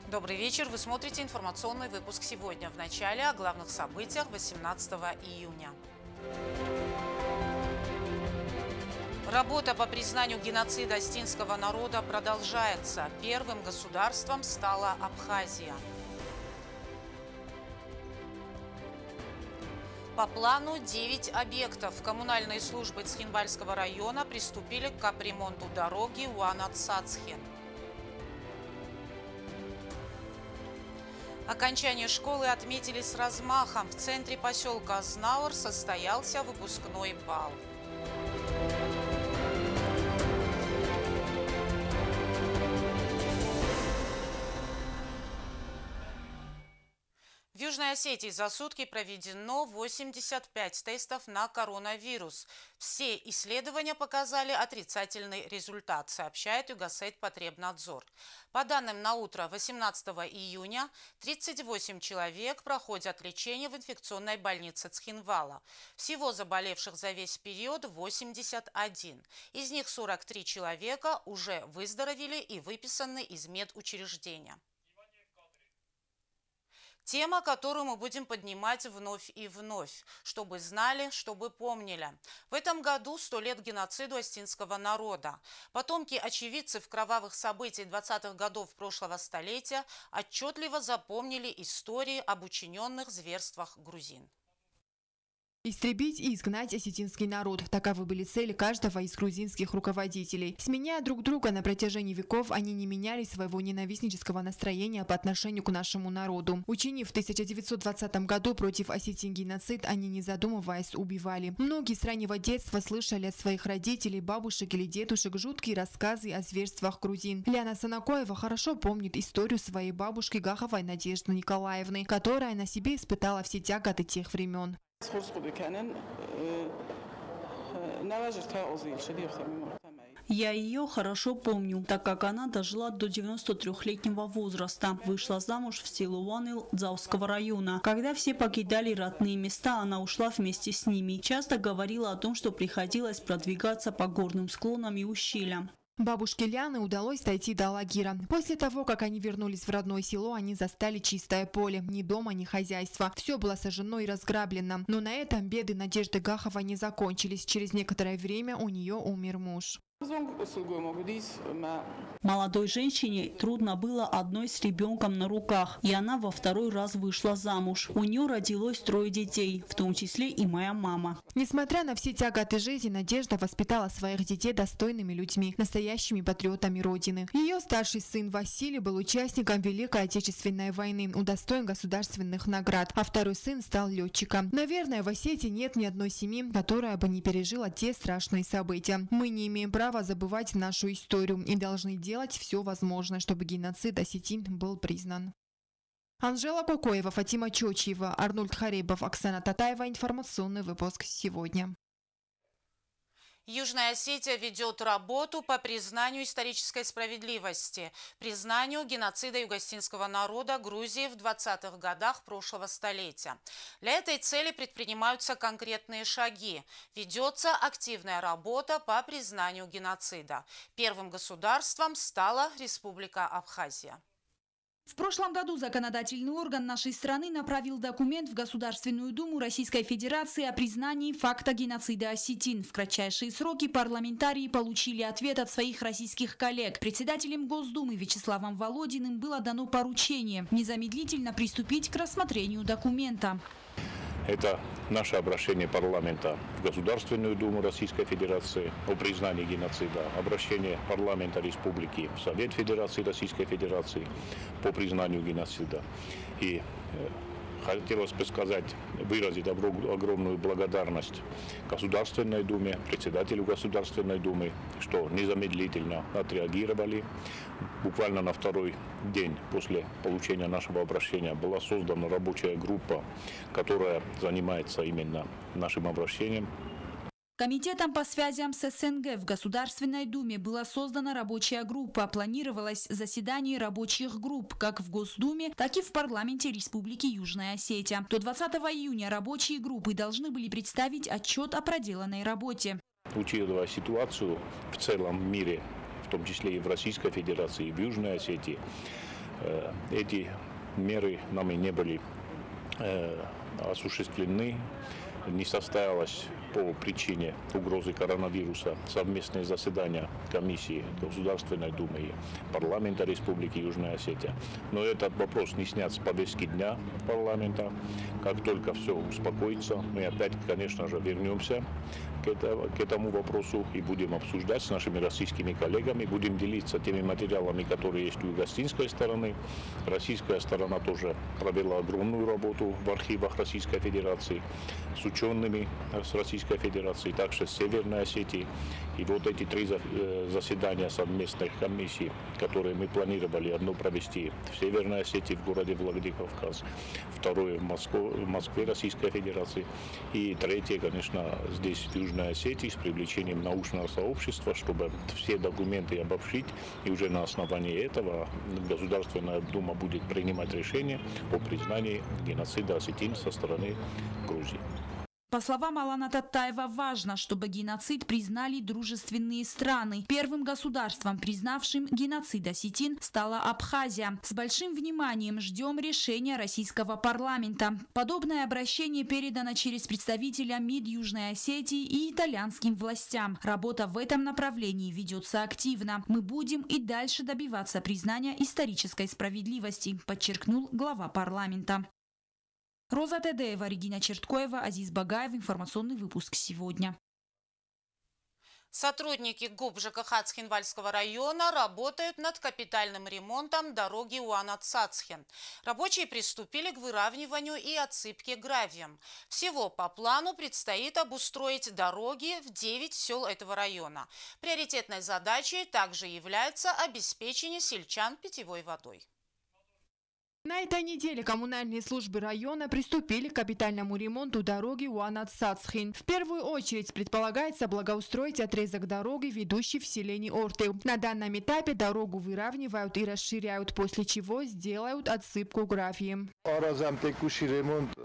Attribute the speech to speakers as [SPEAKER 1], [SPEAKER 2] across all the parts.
[SPEAKER 1] Добрый вечер. Вы смотрите информационный выпуск сегодня. В начале о главных событиях 18 июня. Работа по признанию геноцида осетинского народа продолжается. Первым государством стала Абхазия. По плану 9 объектов. Коммунальные службы Цхинвальского района приступили к капремонту дороги Уанат-Сацхен. Окончание школы отметили с размахом. В центре поселка Азнаур состоялся выпускной бал. В Южной Осетии за сутки проведено 85 тестов на коронавирус. Все исследования показали отрицательный результат, сообщает Югосетпотребнадзор. По данным на утро 18 июня 38 человек проходят лечение в инфекционной больнице Цхинвала. Всего заболевших за весь период 81. Из них 43 человека уже выздоровели и выписаны из медучреждения. Тема, которую мы будем поднимать вновь и вновь, чтобы знали, чтобы помнили. В этом году 100 лет геноциду осетинского народа. Потомки очевидцев кровавых событий 20-х годов прошлого столетия отчетливо запомнили истории об учиненных зверствах грузин.
[SPEAKER 2] Истребить и изгнать осетинский народ – таковы были цели каждого из грузинских руководителей. Сменяя друг друга на протяжении веков, они не меняли своего ненавистнического настроения по отношению к нашему народу. Учинив в 1920 году против осетин геноцид, они, не задумываясь, убивали. Многие с раннего детства слышали от своих родителей, бабушек или дедушек жуткие рассказы о зверствах грузин. Ляна Санакоева хорошо помнит историю своей бабушки Гаховой Надежды Николаевны, которая на себе испытала все тяготы тех времен.
[SPEAKER 3] Я ее хорошо помню, так как она дожила до 93-летнего возраста. Вышла замуж в село Уанил Дзауского района. Когда все покидали родные места, она ушла вместе с ними. Часто говорила о том, что приходилось продвигаться по горным склонам и ущельям.
[SPEAKER 2] Бабушке Ляны удалось дойти до лагеря. После того, как они вернулись в родное село, они застали чистое поле. Ни дома, ни хозяйства. Все было сожжено и разграблено. Но на этом беды Надежды Гаховой не закончились. Через некоторое время у нее умер муж.
[SPEAKER 3] Молодой женщине трудно было одной с ребенком на руках, и она во второй раз вышла замуж. У нее родилось 3 детей, в том числе и моя мама.
[SPEAKER 2] Несмотря на все тяготы жизни, Надежда воспитала своих детей достойными людьми, настоящими патриотами Родины. Ее старший сын Василий был участником Великой Отечественной войны, удостоен государственных наград, а второй сын стал летчиком. Наверное, в Осетии нет ни одной семьи, которая бы не пережила те страшные события. Мы не имеем права забывать нашу историю и должны делать все возможное, чтобы геноцид осетин был признан. Анжела Кокоева, Фатима Чочиева, Арнольд Харибов, Оксана Татаева. Информационный выпуск сегодня.
[SPEAKER 1] Южная Осетия ведет работу по признанию исторической справедливости, признанию геноцида юго-осетинского народа Грузии в 20-х годах прошлого столетия. Для этой цели предпринимаются конкретные шаги. Ведется активная работа по признанию геноцида. Первым государством стала Республика Абхазия.
[SPEAKER 4] В прошлом году законодательный орган нашей страны направил документ в Государственную Думу Российской Федерации о признании факта геноцида осетин. В кратчайшие сроки парламентарии получили ответ от своих российских коллег. Председателем Госдумы Вячеславом Володиным было дано поручение незамедлительно приступить к рассмотрению документа.
[SPEAKER 5] Это наше обращение парламента в Государственную Думу Российской Федерации о признании геноцида, обращение парламента республики в Совет Федерации Российской Федерации по признанию геноцида. И хотелось бы сказать, выразить огромную благодарность Государственной Думе, председателю Государственной Думы, что незамедлительно отреагировали. Буквально на второй день после получения нашего обращения была создана рабочая группа, которая занимается именно нашим обращением.
[SPEAKER 4] Комитетом по связям с СНГ в Государственной Думе была создана рабочая группа. Планировалось заседание рабочих групп как в Госдуме, так и в парламенте Республики Южная Осетия. До 20 июня рабочие группы должны были представить отчет о проделанной работе.
[SPEAKER 5] Учитывая ситуацию в целом мире, в том числе и в Российской Федерации, и в Южной Осетии, Эти меры нами не были осуществлены. Не состоялось по причине угрозы коронавируса совместное заседание комиссии Государственной Думы и парламента Республики Южная Осетия. Но этот вопрос не снят с повестки дня парламента. Как только все успокоится, мы опять, конечно же, вернемся к этому вопросу и будем обсуждать с нашими российскими коллегами, будем делиться теми материалами, которые есть у гостинской стороны. Российская сторона тоже провела огромную работу в архивах Российской Федерации с учеными с Российской Федерации, также с Северной Осетии. И вот эти 3 заседания совместных комиссий, которые мы планировали, одно провести в Северной Осетии, в городе Владикавказ, второе в Москве Российской Федерации и третье, конечно, здесь в Южной Осетии с привлечением научного сообщества, чтобы все документы обобщить, и уже на основании этого Государственная Дума будет принимать решение о признании геноцида осетин со стороны Грузии.
[SPEAKER 4] По словам Алана Таттаева, важно, чтобы геноцид признали дружественные страны. Первым государством, признавшим геноцид осетин, стала Абхазия. С большим вниманием ждем решения российского парламента. Подобное обращение передано через представителя МИД Южной Осетии и итальянским властям. Работа в этом направлении ведется активно. Мы будем и дальше добиваться признания исторической справедливости, подчеркнул глава парламента. Роза Тедеева, Регина Черткоева, Азиз Багаев. Информационный выпуск сегодня.
[SPEAKER 1] Сотрудники ГУП ЖКХ Цхинвальского района работают над капитальным ремонтом дороги Уанат-Сацхен. Рабочие приступили к выравниванию и отсыпке гравием. Всего по плану предстоит обустроить дороги в 9 сел этого района. Приоритетной задачей также является обеспечение сельчан питьевой водой.
[SPEAKER 2] На этой неделе коммунальные службы района приступили к капитальному ремонту дороги Уанат-Сацхен. В первую очередь предполагается благоустроить отрезок дороги, ведущий в селение Орты. На данном этапе дорогу выравнивают и расширяют, после чего сделают отсыпку гравием.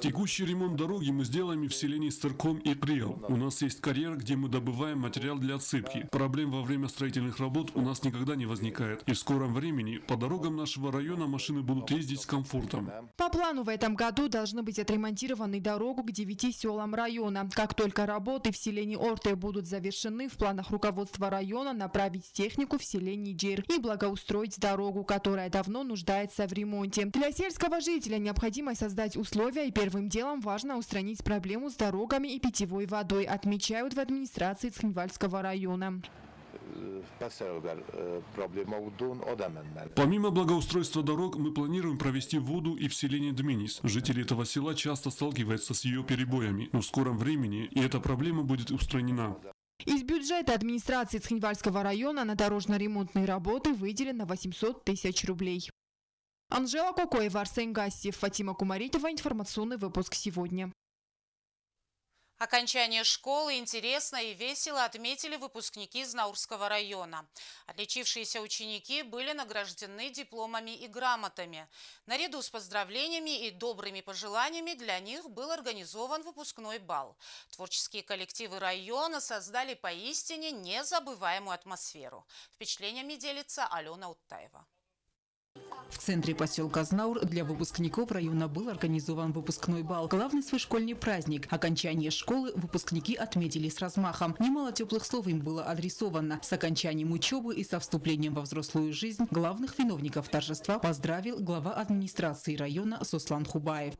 [SPEAKER 6] Текущий ремонт дороги мы сделаем и в селении Старком и Приал. У нас есть карьер, где мы добываем материал для отсыпки. Проблем во время строительных работ у нас никогда не возникает. И в скором времени по дорогам нашего района машины будут ездить с комфортом.
[SPEAKER 2] По плану в этом году должны быть отремонтированы дорогу к 9 селам района. Как только работы в селении Орте будут завершены, в планах руководства района направить технику в селение Джир и благоустроить дорогу, которая давно нуждается в ремонте. Для сельского жителя необходимо создать условия, и первым делом важно устранить проблему с дорогами и питьевой водой, отмечают в администрации Цхинвальского района.
[SPEAKER 6] Помимо благоустройства дорог, мы планируем провести воду и в селении Дминис. Жители этого села часто сталкиваются с ее перебоями, но в скором времени и эта проблема будет устранена.
[SPEAKER 2] Из бюджета администрации Цхинвальского района на дорожно-ремонтные работы выделено 800 тысяч рублей. Анжела Кокоева, Арсен Гассиев, Фатима Кумаритова. Информационный выпуск сегодня.
[SPEAKER 1] Окончание школы интересно и весело отметили выпускники Знаурского района. Отличившиеся ученики были награждены дипломами и грамотами. Наряду с поздравлениями и добрыми пожеланиями для них был организован выпускной бал. Творческие коллективы района создали поистине незабываемую атмосферу. Впечатлениями делится Алена Уттаева.
[SPEAKER 7] В центре поселка Знаур для выпускников района был организован выпускной бал. Главный свой школьный праздник. Окончание школы выпускники отметили с размахом. Немало теплых слов им было адресовано. С окончанием учебы и со вступлением во взрослую жизнь главных виновников торжества поздравил глава администрации района Сослан Хубаев.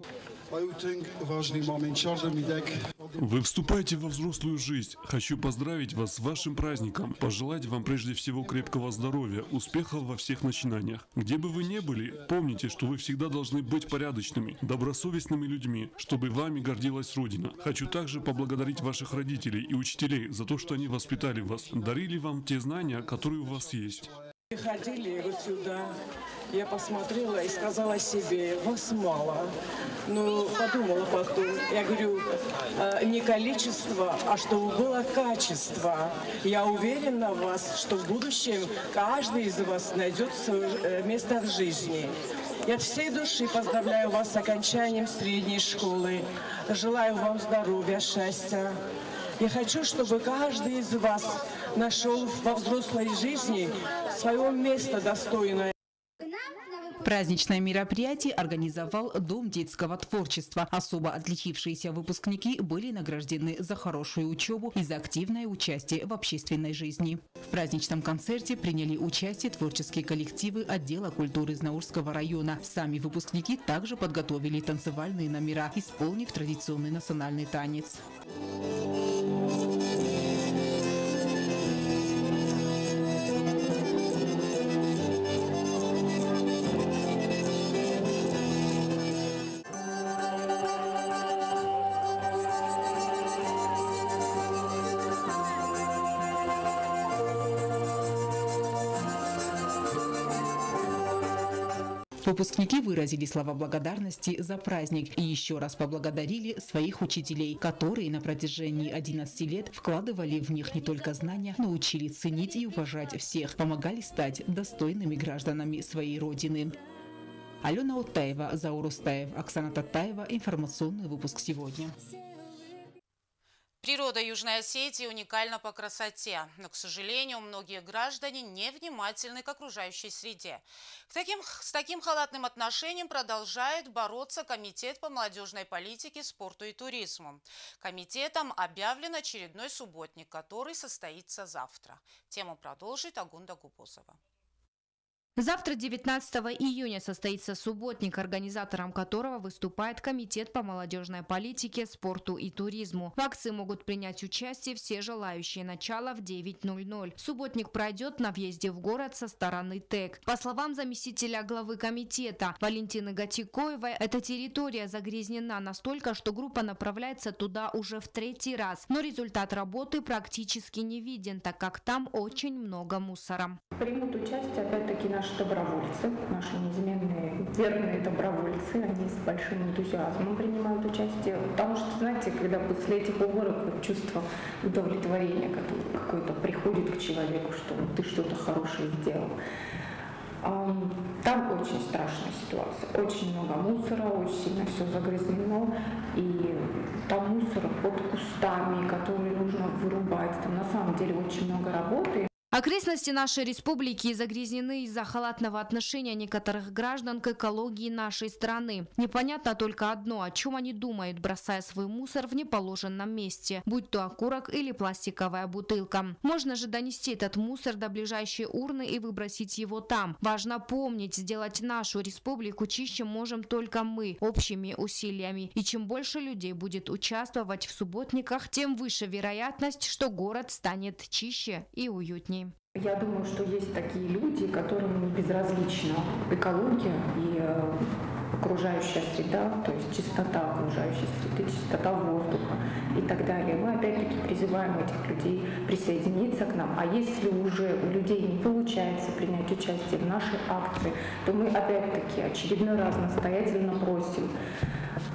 [SPEAKER 6] Вы вступаете во взрослую жизнь. Хочу поздравить вас с вашим праздником. Пожелать вам прежде всего крепкого здоровья, успехов во всех начинаниях. Где бы вы ни были, помните, что вы всегда должны быть порядочными, добросовестными людьми, чтобы вами гордилась Родина. Хочу также поблагодарить ваших родителей и учителей за то, что они воспитали вас, дарили вам те знания, которые у вас есть.
[SPEAKER 8] Приходили вот сюда, я посмотрела и сказала себе, вас мало. Но подумала потом, я говорю, не количество, а чтобы было качество. Я уверена в вас, что в будущем каждый из вас найдет свое место в жизни. Я от всей души поздравляю вас с окончанием средней школы. Желаю вам здоровья, счастья. Я хочу, чтобы каждый из вас нашел во взрослой жизни свое место достойное.
[SPEAKER 7] Праздничное мероприятие организовал Дом детского творчества. Особо отличившиеся выпускники были награждены за хорошую учебу и за активное участие в общественной жизни. В праздничном концерте приняли участие творческие коллективы отдела культуры Знаурского района. Сами выпускники также подготовили танцевальные номера, исполнив традиционный национальный танец. Выпускники выразили слова благодарности за праздник и еще раз поблагодарили своих учителей, которые на протяжении 11 лет вкладывали в них не только знания, но учили ценить и уважать всех, помогали стать достойными гражданами своей родины. Алена Утаева, Заур Устаев, Оксана Татаева. Информационный выпуск сегодня.
[SPEAKER 1] Природа Южной Осетии уникальна по красоте, но, к сожалению, многие граждане невнимательны к окружающей среде. С таким халатным отношением продолжает бороться Комитет по молодежной политике, спорту и туризму. Комитетом объявлен очередной субботник, который состоится завтра. Тему продолжит Агунда Губозова.
[SPEAKER 9] Завтра, 19 июня, состоится субботник, организатором которого выступает Комитет по молодежной политике, спорту и туризму. В акции могут принять участие все желающие. Начало в 9:00. Субботник пройдет на въезде в город со стороны ТЭК. По словам заместителя главы комитета Валентины Гатикоевой, эта территория загрязнена настолько, что группа направляется туда уже в 3-й раз. Но результат работы практически не виден, так как там очень много мусора.
[SPEAKER 10] Примут участие опять-таки наши добровольцы, наши неизменные верные добровольцы. Они с большим энтузиазмом принимают участие. Потому что, знаете, когда после этих уборок чувство удовлетворения какое-то приходит к человеку, что ты что-то хорошее сделал. Там очень страшная ситуация. Очень много мусора, очень сильно все загрязнено. И там мусор под кустами, которые нужно вырубать. Там на самом деле очень много работы.
[SPEAKER 9] Окрестности нашей республики загрязнены из-за халатного отношения некоторых граждан к экологии нашей страны. Непонятно только одно, о чем они думают, бросая свой мусор в неположенном месте, будь то окурок или пластиковая бутылка. Можно же донести этот мусор до ближайшей урны и выбросить его там. Важно помнить, сделать нашу республику чище можем только мы, общими усилиями. И чем больше людей будет участвовать в субботниках, тем выше вероятность, что город станет чище и уютнее.
[SPEAKER 10] Я думаю, что есть такие люди, которым не безразлична экология и окружающая среда, то есть чистота окружающей среды, чистота воздуха и так далее. Мы опять-таки призываем этих людей присоединиться к нам. А если уже у людей не получается принять участие в нашей акции, то мы опять-таки очередной раз настоятельно просим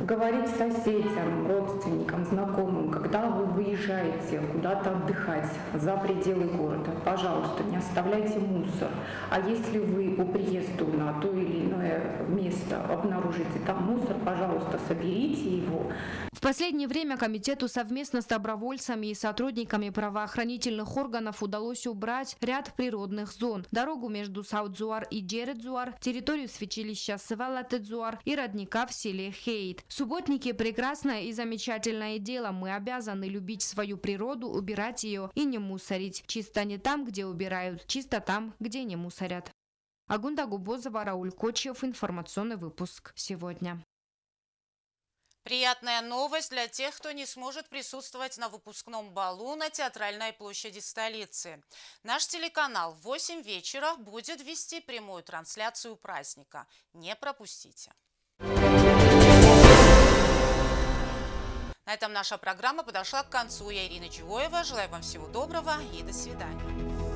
[SPEAKER 10] говорить соседям, родственникам, знакомым, когда вы выезжаете куда-то отдыхать за пределы города, пожалуйста, не оставляйте мусор. А если вы по приезду на то или иное место обнаружите там мусор, пожалуйста, соберите его.
[SPEAKER 9] В последнее время комитету совместно с добровольцами и сотрудниками правоохранительных органов удалось убрать ряд природных зон. Дорогу между Саудзуар и Джередзуар, территорию святилища Севалатедзуар и родника в селе Хейт. Субботники – прекрасное и замечательное дело. Мы обязаны любить свою природу, убирать ее и не мусорить. Чисто не там, где убирают, чисто там, где не мусорят. Агунда Губозова, Рауль Кочев. Информационный выпуск сегодня.
[SPEAKER 1] Приятная новость для тех, кто не сможет присутствовать на выпускном балу на Театральной площади столицы. Наш телеканал в 8 вечера будет вести прямую трансляцию праздника. Не пропустите. На этом наша программа подошла к концу. Я Ирина Чугоева. Желаю вам всего доброго и до свидания.